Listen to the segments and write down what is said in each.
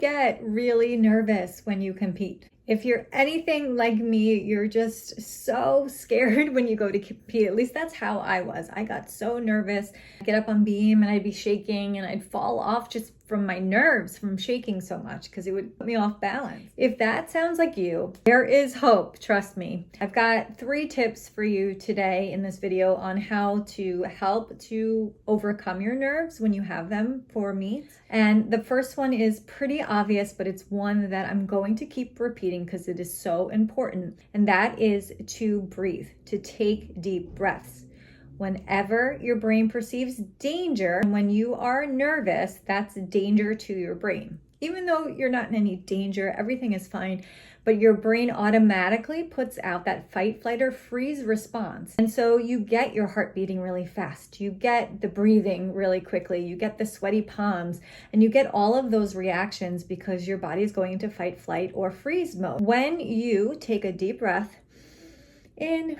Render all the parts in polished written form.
get really nervous when you compete? If you're anything like me, you're just so scared when you go to compete. At least that's how I was. I got so nervous. I'd get up on beam and I'd be shaking and I'd fall off just from my nerves from shaking so much because it would put me off balance. If that sounds like you, there is hope, trust me. I've got 3 tips for you today in this video on how to help to overcome your nerves when you have them for meets. And the first one is pretty obvious, but it's one that I'm going to keep repeating because it is so important. And that is to breathe, to take deep breaths. Whenever your brain perceives danger, when you are nervous, that's danger to your brain. Even though you're not in any danger, everything is fine, but your brain automatically puts out that fight, flight, or freeze response. And so you get your heart beating really fast. You get the breathing really quickly. You get the sweaty palms, and you get all of those reactions because your body is going into fight, flight, or freeze mode. When you take a deep breath in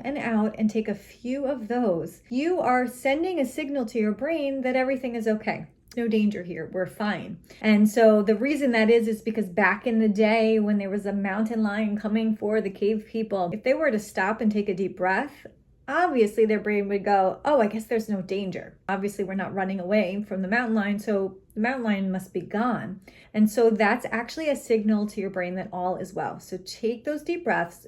and out and take a few of those, you are sending a signal to your brain that everything is okay. No danger here, we're fine. And so the reason that is because back in the day when there was a mountain lion coming for the cave people, if they were to stop and take a deep breath, obviously their brain would go, oh, I guess there's no danger. Obviously we're not running away from the mountain lion, so the mountain lion must be gone. And so that's actually a signal to your brain that all is well. So take those deep breaths.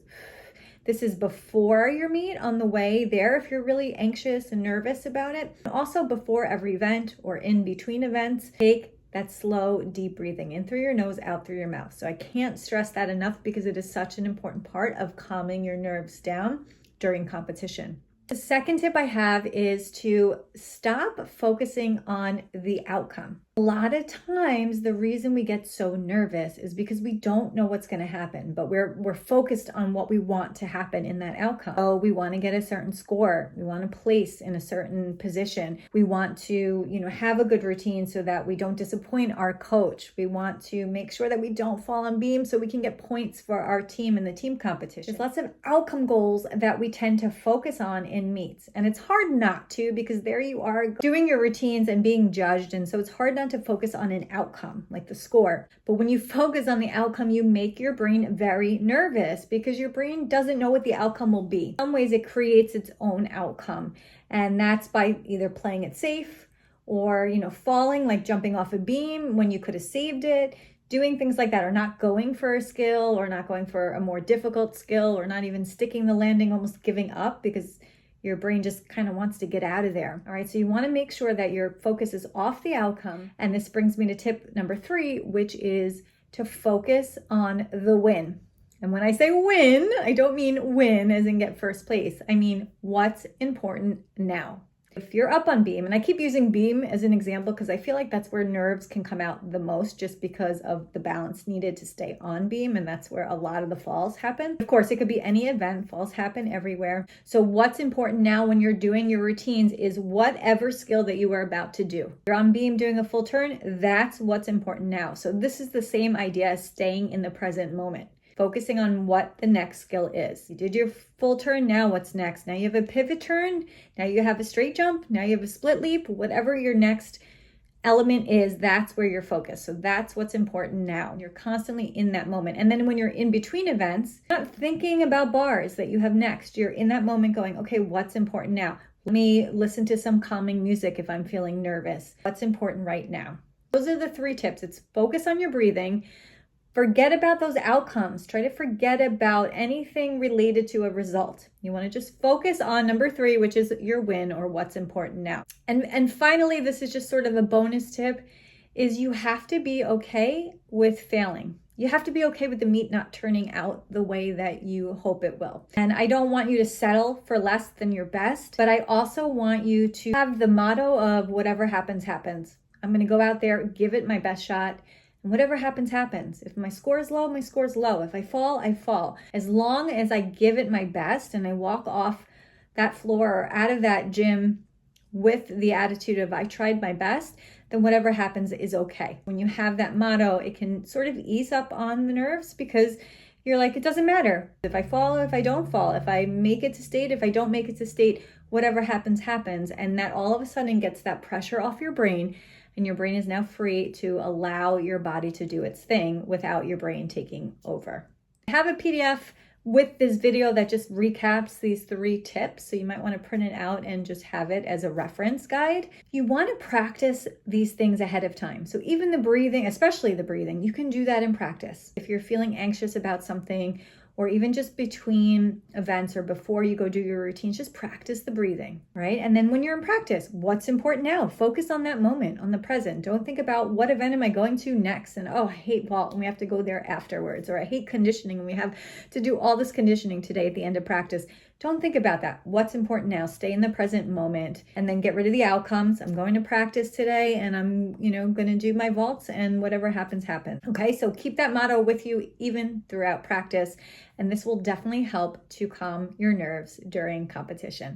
This is before your meet, on the way there if you're really anxious and nervous about it. Also before every event or in between events, take that slow, deep breathing in through your nose, out through your mouth. So I can't stress that enough because it is such an important part of calming your nerves down during competition. The second tip I have is to stop focusing on the outcome. A lot of times the reason we get so nervous is because we don't know what's going to happen, but we're focused on what we want to happen in that outcome. Oh, we want to get a certain score. We want to place in a certain position. We want to, have a good routine so that we don't disappoint our coach. We want to make sure that we don't fall on beam so we can get points for our team in the team competition. There's lots of outcome goals that we tend to focus on in meets, and it's hard not to because there you are doing your routines and being judged, and so it's hard not to focus on an outcome like the score. But when you focus on the outcome, you make your brain very nervous because your brain doesn't know what the outcome will be. In some ways it creates its own outcome, and that's by either playing it safe or falling, like jumping off a beam when you could have saved it, doing things like that, or not going for a skill, or not going for a more difficult skill, or not even sticking the landing, almost giving up because your brain just kind of wants to get out of there. All right, so you want to make sure that your focus is off the outcome. And this brings me to tip number 3, which is to focus on the win. And when I say win, I don't mean win as in get first place. I mean what's important now. If you're up on beam, and I keep using beam as an example because I feel like that's where nerves can come out the most just because of the balance needed to stay on beam, and that's where a lot of the falls happen. Of course, it could be any event. Falls happen everywhere. So what's important now when you're doing your routines is whatever skill that you are about to do. You're on beam doing a full turn, that's what's important now. So this is the same idea as staying in the present moment. Focusing on what the next skill is. You did your full turn, now what's next? Now you have a pivot turn, now you have a straight jump, now you have a split leap, whatever your next element is, that's where you're focused. So that's what's important now. You're constantly in that moment. And then when you're in between events, you're not thinking about bars that you have next. You're in that moment going, okay, what's important now? Let me listen to some calming music if I'm feeling nervous. What's important right now? Those are the 3 tips. It's focus on your breathing. Forget about those outcomes. Try to forget about anything related to a result. You want to just focus on number 3, which is your win or what's important now. And finally, this is just sort of a bonus tip, is you have to be okay with failing. You have to be okay with the meet not turning out the way that you hope it will. And I don't want you to settle for less than your best, but I also want you to have the motto of whatever happens, happens. I'm going to go out there, give it my best shot. And whatever happens, happens. If my score is low, my score is low. If I fall, I fall. As long as I give it my best and I walk off that floor or out of that gym with the attitude of I tried my best, then whatever happens is okay. When you have that motto, it can sort of ease up on the nerves because you're like, it doesn't matter. If I fall, if I don't fall, if I make it to state, if I don't make it to state, whatever happens, happens. And that all of a sudden gets that pressure off your brain. and your brain is now free to allow your body to do its thing without your brain taking over. I have a PDF with this video that just recaps these 3 tips. So you might want to print it out and just have it as a reference guide. You want to practice these things ahead of time. So even the breathing, especially the breathing, you can do that in practice. If you're feeling anxious about something, or even just between events or before you go do your routines, just practice the breathing, right? And then when you're in practice, what's important now? Focus on that moment, on the present. Don't think about what event am I going to next? And oh, I hate vault and we have to go there afterwards. Or I hate conditioning and we have to do all this conditioning today at the end of practice. Don't think about that. What's important now? Stay in the present moment and then get rid of the outcomes. I'm going to practice today and I'm, going to do my vaults and whatever happens, happens. Okay, so keep that motto with you even throughout practice. And this will definitely help to calm your nerves during competition.